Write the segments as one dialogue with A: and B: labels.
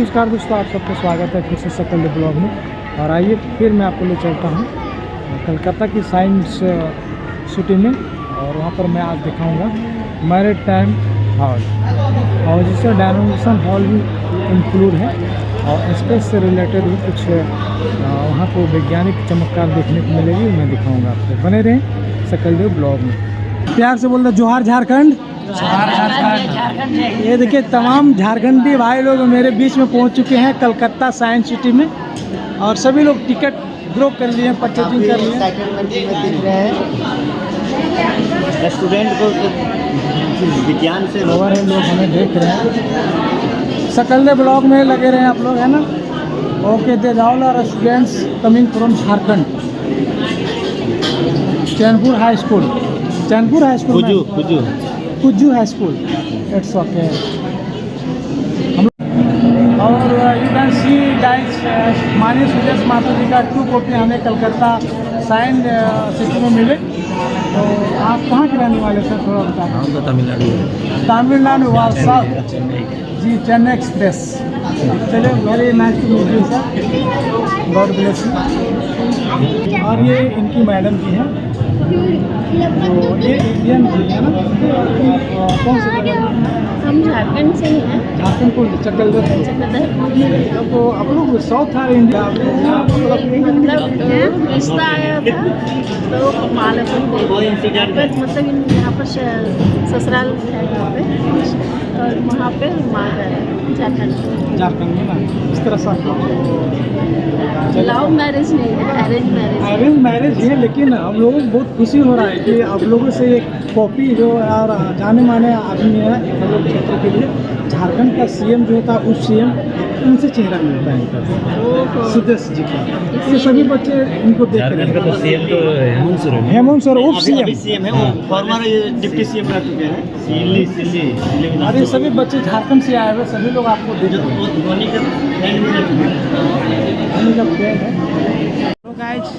A: नमस्कार दोस्तों, आप सबका स्वागत है फिर से सकल ब्लॉग में। और आइए फिर मैं आपको ले चलता हूँ कलकत्ता की साइंस सिटी में, और वहाँ पर मैं आज दिखाऊंगा मैरिड टाइम हॉल, और जिससे डायनामिक्सन हॉल भी इंक्लूड है और स्पेस से रिलेटेड भी कुछ वहाँ को वैज्ञानिक चमत्कार देखने को मिलेगी। मैं दिखाऊंगा आपको, बने रहें सकल देव ब्लॉग में। प्यार से बोल रहे जोहार झारखंड। ये देखिए तमाम झारखंडी भाई लोग मेरे बीच में पहुंच चुके हैं कलकत्ता साइंस सिटी में, और सभी लोग टिकट बुक कर लिए हैं, परचेजिंग कर लिए हैं।
B: दिख रहे हैं स्टूडेंट को विज्ञान से
A: लोग हमें देख रहे हैं, सकल ब्लॉग में लगे रहे हैं आप लोग, है ना। Okay, they all are students coming from Jharkhand. Chainpur high school, Chainpur high school, Kujju high school, it's okay. और यू कैन सी गाइस, माननीय सुरेश माथुर जी का 2 कॉपी हमें कलकत्ता साइंस सिटी में मिले। तो आप कहाँ के रहने वाले सर, थोड़ा बताएं।
B: हम तो
A: तमिलनाडु वारसा जी, चेन्नई एक्सप्रेस। चलिए, very nice to meet you sir, God bless you. और ये इनकी मैडम जी हैं, तो ये इंडियन जी है ना। कौन से जगह?
C: हम झारखंड से ही हैं।
A: झारखंड को चक्कर तो आप लोग साउथ आर इंडिया
C: मतलब रिश्ता आया था तो मतलब यहाँ पर ससुराल है यहाँ पे, और वहाँ पे माँ गए झारखंड
A: में ना। इस तरह से
C: लव मैरिज नहीं है,
A: अरेंज मैरिज है, लेकिन हम लोगों को बहुत खुशी हो रहा है कि आप लोगों से एक कॉपी जो और जाने माने आदमी है हम लोग क्षेत्र के लिए, झारखंड का सीएम जो था उस सीएम, उनसे चेहरा मिलता है इनका, सुदेश जी का। ये सभी बच्चे इनको देख रहे हैं।
B: तो सीएम तो
A: हेमंत सर उप
B: सीएम है, वो फॉर्मर डिप्टी सीएम रह चुके हैं। सिल्ली
A: अरे सभी बच्चे झारखंड से आए हुए, सभी लोग आपको देख रहे हैं।
B: धोनी का
A: फ्रेंड है। तो गाइस,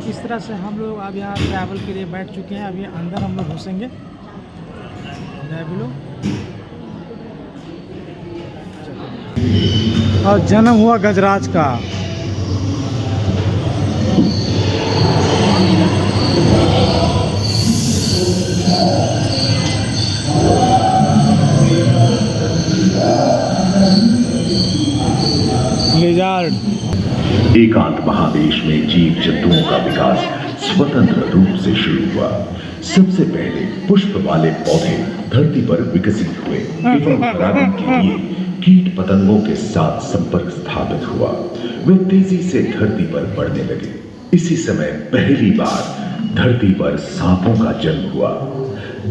A: इस तरह से हम लोग अब यहाँ ट्रैवल के लिए बैठ चुके हैं। अभी अंदर हम लोग घुसेंगे। और जन्म हुआ गजराज का। लिजार्ड।
D: एकांत महादेश में जीव जंतुओं का विकास स्वतंत्र रूप से शुरू हुआ। सबसे पहले पुष्प वाले पौधे धरती पर विकसित हुए एवं परागण के लिए कीट पतंगों के साथ संपर्क स्थापित हुआ। वे तेजी से धरती पर बढ़ने लगे। इसी समय पहली बार धरती पर सांपों का जन्म हुआ।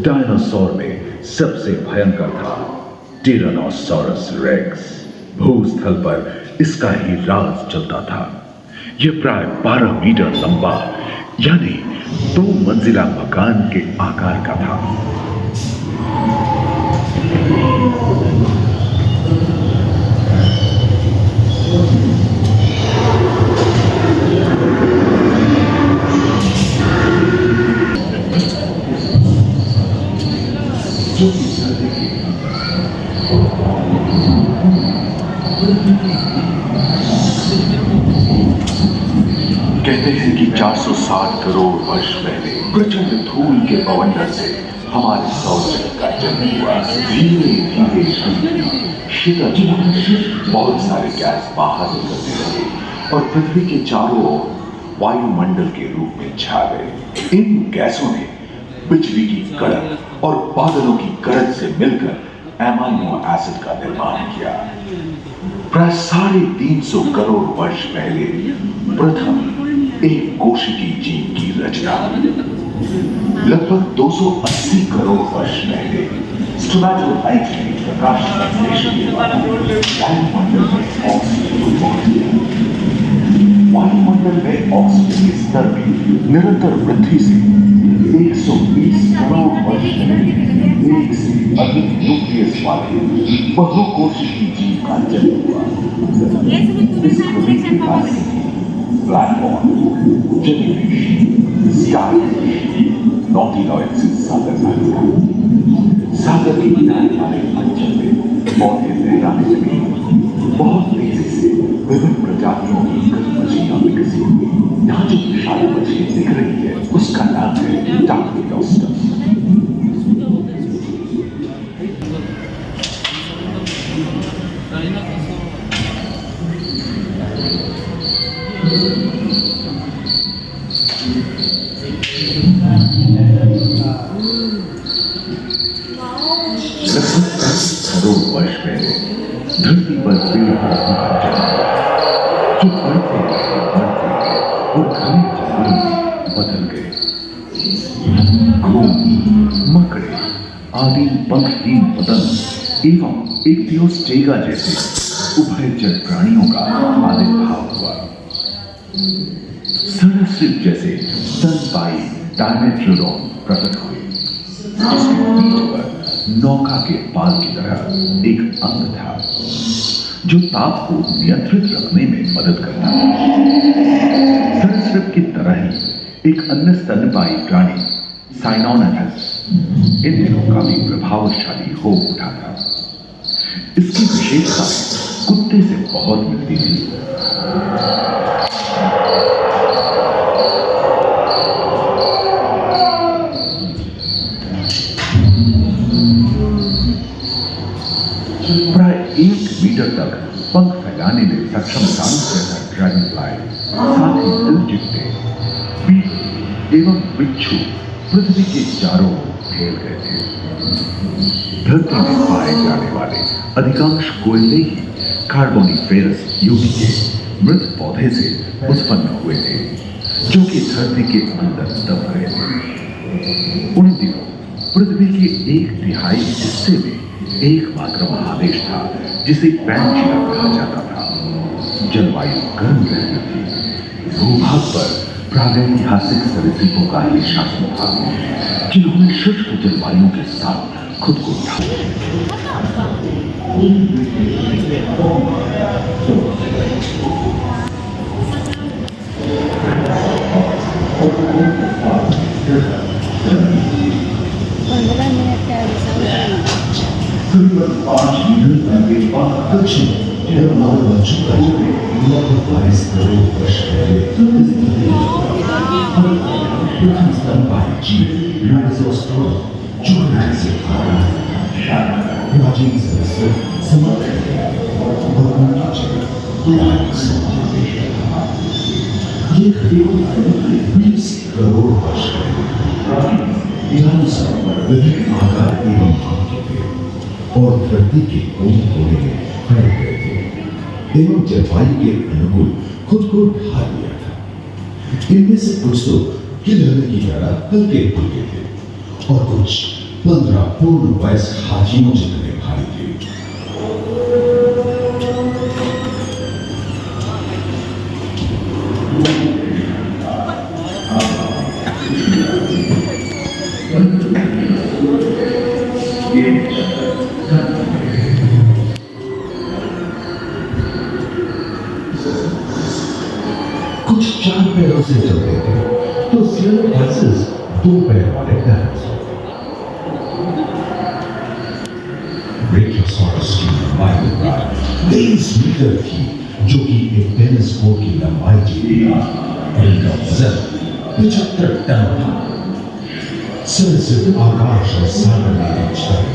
D: डायनासोर में सबसे भयंकर था टिरानोसॉरस रेक्स। भूस्थल पर इसका ही राज चलता था। यह प्राय 12 मीटर लंबा, यानी 2 मंजिला मकान के आकार का था। कहते हैं कि 460 करोड़ वर्ष पहले प्रचंड धूल के बवंडर से हमारे सौरजगत का जन्म हुआ। धीरे धीरे शीतल बहुत सारे गैस बाहर निकलने लगे और पृथ्वी के चारों ओर वायुमंडल के रूप में छा गए। इन गैसों ने बिजली की कड़क और बादलों की गरज से मिलकर एमाइनो एसिड का निर्माण किया। प्राय 350 करोड़ वर्ष पहले प्रथम एक कोशिकीय जीव की रचना। लगभग 280 करोड़ वर्ष पहले स्टोमैटोलाइट ने प्रकाश संश्लेषण के बाद वायुमंडल में ऑक्सीजन को छोड़ दिया। वायुमंडल में ऑक्सीजन के स्तर में निरंतर वृद्धि से 120 करोड़ वर्ष पहले एक से अधिक न्यूक्लियस वाले बहुकोशिकीय जीव का जन्म हुआ। इस विकास से ब्लैक होल, जेलीफिश, स्टारफिश, नॉटिलॉइड से सागर की किनारे वाले अंचल में पौधे लहराने लगे। बहुत तेजी से विभिन्न प्रजातियों की कई मछलियां विकसित हुई। यहाँ जो विशाल मछली दिख रही है उसका नाम है टाकी लॉबस्टर। करोड़ वर्ष पहले धरती पर पेड़ पौधों का जन्म जो बढ़ते और घने जंगलों में बदल गए। घूम, मकड़े आदि पंखहीन पतंग एवं एक थियोस्टेगा जैसे उभयचर प्राणियों का आविर्भाव हुआ। सरीसृप जैसे स्तनपायी डायमेट्रोडॉन प्रकट हुए, जिसके पीठ पर नौका के पाल की तरह एक अंग था जो ताप को नियंत्रित रखने में मदद करता है। सरीसृप की तरह ही एक अन्य स्तनपायी प्राणी साइनोनेथस इन दिनों काफी प्रभावशाली हो उठा था। इसकी विशेषताएं कुत्ते से बहुत मिलती थी। प्राय 1 मीटर तक पंख फैलाने में सक्षम साइंस जैसा ड्रैगन फ्लाई, साथ ही दिलचिट्टे, बीट एवं बिच्छू पृथ्वी के चारों ओर फैल गए थे। धरती में पाए जाने वाले अधिकांश कोयले ही कार्बोनिफेरस युग के मृत पौधे से उत्पन्न हुए थे, जो कि धरती के अंदर दब गए थे। उन दिनों पृथ्वी के 1/3 हिस्से में एकमात्र महादेश था जिसे पैंजिया कहा जाता था। जलवायु गर्म रहती थी। भूभाग पर प्रागैतिहासिक सरीसृपों का ही शासन था, जिन्होंने शुष्क जलवायु के साथ खुद को ढाला। करीबन 5 मिलियन के बाद दक्षिण लगभग 22 करोड़ वर्ष पहले प्रथम स्तनपायी जीव राइजोस्टोरम चूहे से आया। प्राचीन सरीसृप समाप्त हो गए और उनकी जगह ये करीबन 20 करोड़ वर्ष पहले डायनासोर विभिन्न आकार एवं आंखें थे और धरती के कोने कोने में फैल गए थे एवं जलवायु के अनुकूल खुद को ढाल लिया था। इनमें से कुछ तो गिलहरी की तरह हल्के फुल्के थे और कुछ 15 पूर्ण वयस्क हाथियों जितने भारी थे। कुछ 4 पैरों से चलते थे तो सिलोथैलसिस 2 पैर वाले डायनासोर। ब्रेकियोसॉरस की लंबाई 23 मीटर थी, जो कि एक टेनिस कोर्ट की लंबाई थी और इनका वजन 75 टन था। सरीसृप आकाश और सागर में पहुंचता है।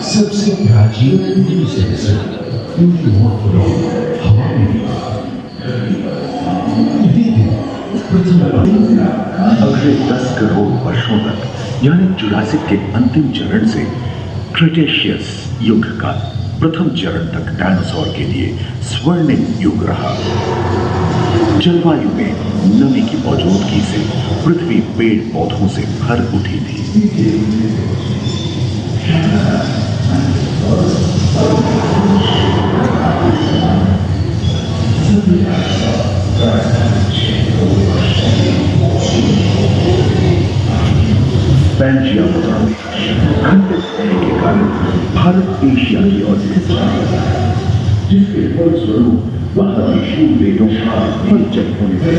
D: सबसे प्राचीन सरीसृप हवा में अगले 10 करोड़ वर्षों तक यानी जुरासिक के अंतिम चरण से क्रेटेशियस युग का प्रथम चरण तक डायनासोर के लिए स्वर्णिम युग रहा। जलवायु में नमी की मौजूदगी से पृथ्वी पेड़ पौधों से भर उठी थी। पैंजिया खंडित होने के कारण भारत एशिया की ओर स्थित था, जिसके फलस्वरूप वहां की शील वेदों का परिचय होने से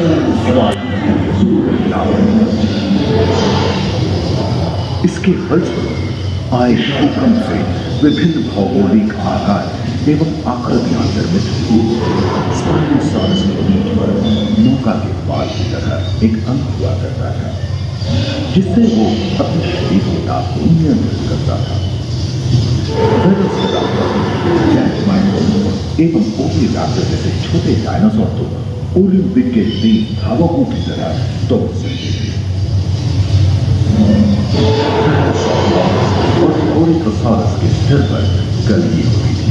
D: इसके फलस्वरूप आए भूकंप से विभिन्न भौगोलिक आकार एवं आकृतियां निर्मित हुई। स्पाइनोसॉरस के बीच पर नौका के पाल की तरह एक अंग हुआ करता था, जिससे वो अपने शरीर के ताप को नियंत्रित करता था। एवं ओविराप्टर जैसे छोटे डायनासोर तो ओलंपिक के तेज धावकों की तरह दौड़ सकते थे। और ओरिथोसॉरस के सिर पर गलगी हुई थी।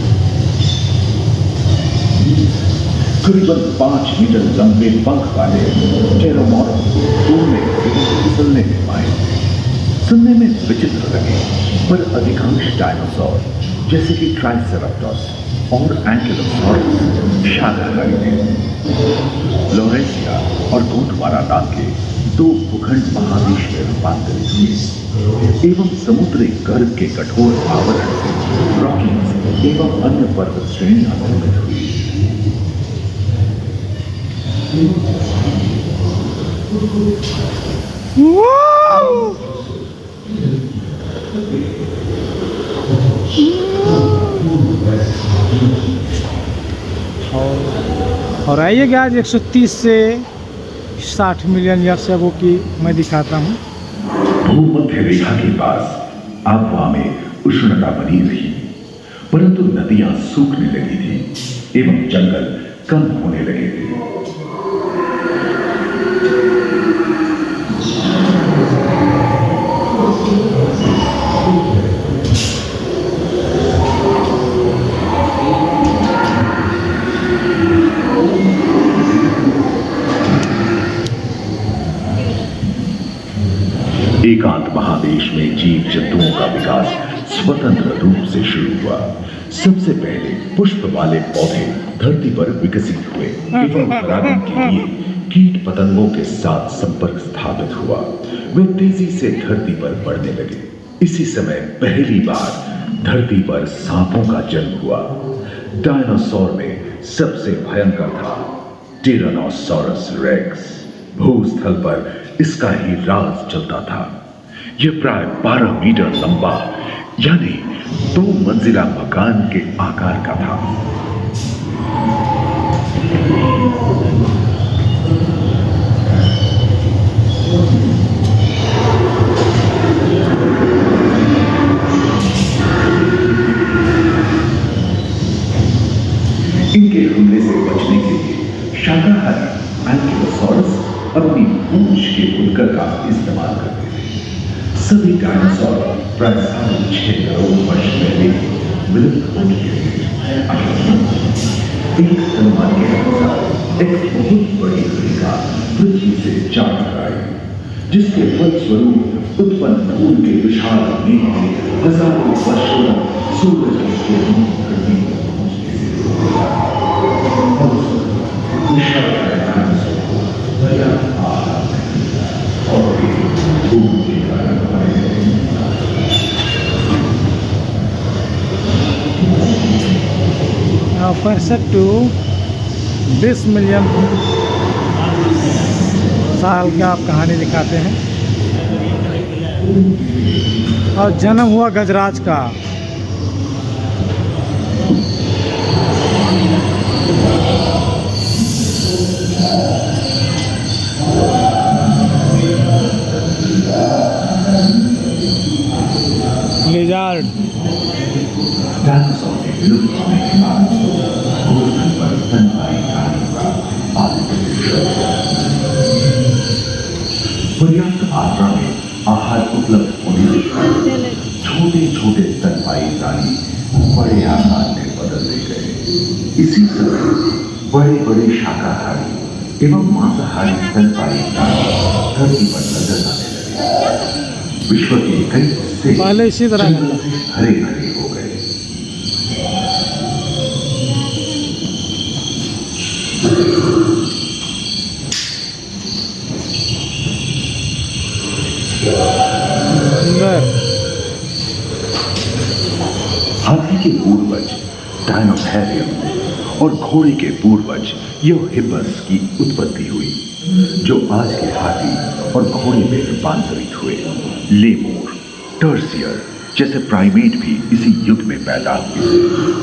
D: करीबन 5 मीटर लंबे पंख वाले टेरोमॉर्फ उड़ने फिसलने में पाए। सुनने में विचित्र लगे, पर अधिकांश डायनासोर जैसे कि ट्राइसेराटोप्स और एंकिलोसॉरस शाकाहारी थे। लोरेशिया और गोंडवाना नाम के 2 भूखंड महादेश में रूपांतरित हुए एवं समुद्री गर्भ के कठोर आवरण से रॉकीज एवं अन्य पर्वत श्रेणियां निर्मित हुई।
A: और आइएगा आज 130 से 60 मिलियन ईयर से वो की मैं दिखाता हूँ।
D: भूमध्य रेखा के पास आबहवा में उष्णता बनी रही, परंतु नदियां सूखने लगी थी एवं जंगल कम होने लगे थे। एकांत महादेश में जीव जंतुओं का विकास स्वतंत्र रूप से शुरू हुआ। सबसे पहले पुष्प वाले पौधे धरती पर विकसित हुए एवं परागण के लिए कीट पतंगों के साथ संपर्क स्थापित हुआ। वे तेजी से धरती पर बढ़ने लगे। इसी समय पहली बार धरती पर सांपों का जन्म हुआ। डायनासोर में सबसे भयंकर था टिरानोसॉरस रेक्स। भूस्थल पर इसका ही राज चलता था। यह प्राय 12 मीटर लंबा यानी 2 मंजिला मकान के आकार का था। इनके हमले से बचने के लिए शाकाहारी एंकिलोसॉरस अपनी पूंछ के उनकर का इस्तेमाल करते थे। सभी डायनासोर प्राय 6.5 करोड़ वर्ष पहले विलुप्त हो चुके थे। एक अनुमान के अनुसार एक बहुत बड़ी रेखा पृथ्वी से जा टकराई, जिसके फलस्वरूप उत्पन्न धूल के विशाल मेघ में हजारों वर्षों तक सूरज के धरती पर पहुंचने से रोका।
A: Now 65 to 20 मिलियन साल का आप कहानी दिखाते हैं। और जन्म हुआ गजराज का। लिजार्ड
D: डायनासोर के विलुप्त होने के बाद भूस्थल पर स्तनपायी प्राणियों का पर्याप्त मात्रा में आहार उपलब्ध होने के कारण छोटे छोटे स्तनपायी प्राणी बड़े आकार में बदलते गए। इसी समय बड़े बड़े शाकाहारी एवं मांसाहारी स्तनपायी प्राणी धरती पर नजर आने लगे। विश्व के कई हिस्से
A: पहले इसी तरह
D: हरे भरे हो गए। हाथी के पूर्वज डायनोथेरियम और घोड़े के पूर्वज यूहिबस की उत्पत्ति हुई, जो आज के हाथी और घोड़े में रूपांतरित हुए। लेमूर, टर्सियर, जैसे प्राइमेट भी इसी युग में पैदा हुए।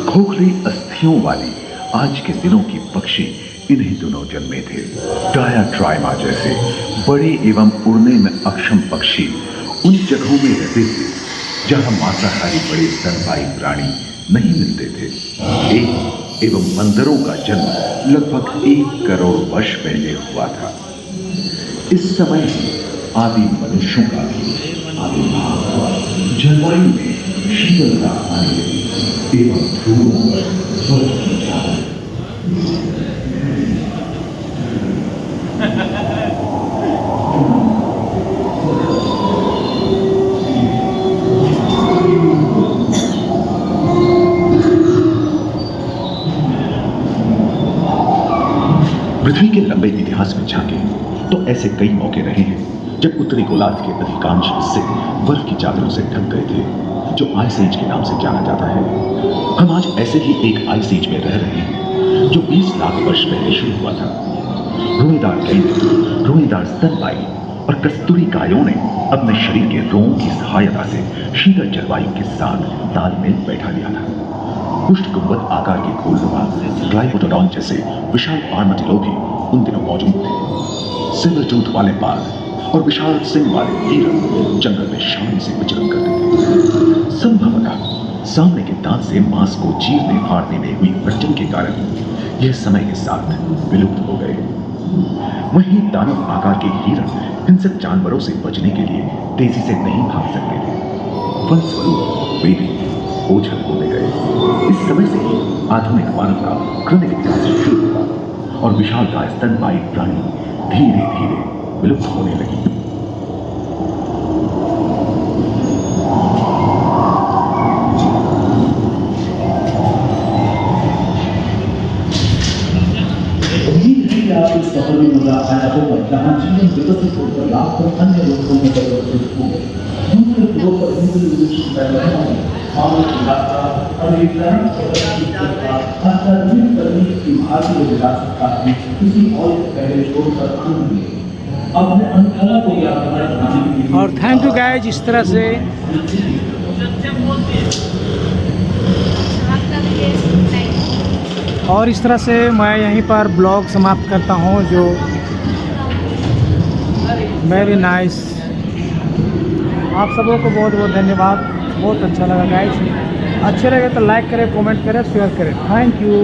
D: खोखली अस्थियों वाली आज के दिनों की पक्षी इन्हीं दिनों जन्मे थे। डायाट्राइमा जैसे बड़े एवं उड़ने में अक्षम पक्षी उन जगहों में रहते थे जहां मांसाहारी बड़े स्तनपायी प्राणी नहीं मिलते थे। एक एवं बंदरों का जन्म लगभग 1 करोड़ वर्ष पहले हुआ था। इस समय ही आदि मनुष्यों का भी आविर्भाव हुआ। जलवायु में शीतलता आने लगी एवं ध्रुवों पर बर्फ की चादर। पृथ्वी के लंबे इतिहास में झांके तो ऐसे कई मौके रहे हैं जब उत्तरी गोलार्ध के अधिकांश हिस्से बर्फ की चादरों से ढक गए थे, जो आइस एज के नाम से जाना जाता है। हम आज ऐसे ही एक आइस एज में रह रहे हैं जो 20 लाख वर्ष पहले शुरू हुआ था। रोएदार गेंडे, रोएदार स्तनपायी और कस्तूरी गायों ने अपने शरीर के रोमों की सहायता से शीतल जलवायु के साथ तालमेल बैठा लिया था। पुष्ट गुंबद आकार के गोलनुमा ग्लाइकोडोन जैसे विशाल आर्माडिलो भी उन दिनों मौजूद थे। सिल्वर टूथ वाले बाघ और विशाल सिंह वाले हिरण जंगल में शान से विचरण करते थे। संभवतः सामने के दांत से मांस को चीरने फाड़ने में हुई अड़चन के कारण यह समय के साथ विलुप्त हो गए। वहीं दानव आकार के हिरण हिंसक जानवरों से बचने के लिए तेजी से नहीं भाग सकते थे। फलस्वरूप वे भी ओझल होने गए। इस समय से ही आधुनिक मानव का क्रमिक विकास शुरू हुआ और विशाल स्तनपायी प्राणी धीरे धीरे विलुप्त होने लगी।
E: इस सफर में मजा आया होगा जहाँ जीवन विकसित होकर लाखों अन्य लोगों में परिवर्तित हो गए। दूसरे ग्रहों पर हिंदू की भारतीय विरासत का किसी और पहले छोड़कर आनंद ले अपने अनुभव को यादगार बनाने के लिए।
A: और थैंक यू गाइस। इस तरह से और इस तरह से मैं यहीं पर ब्लॉग समाप्त करता हूं। जो वेरी नाइस। आप सबों को बहुत बहुत धन्यवाद। बहुत अच्छा लगा गाइस। अच्छे लगे तो लाइक करें, कमेंट करें, शेयर करें। Thank you.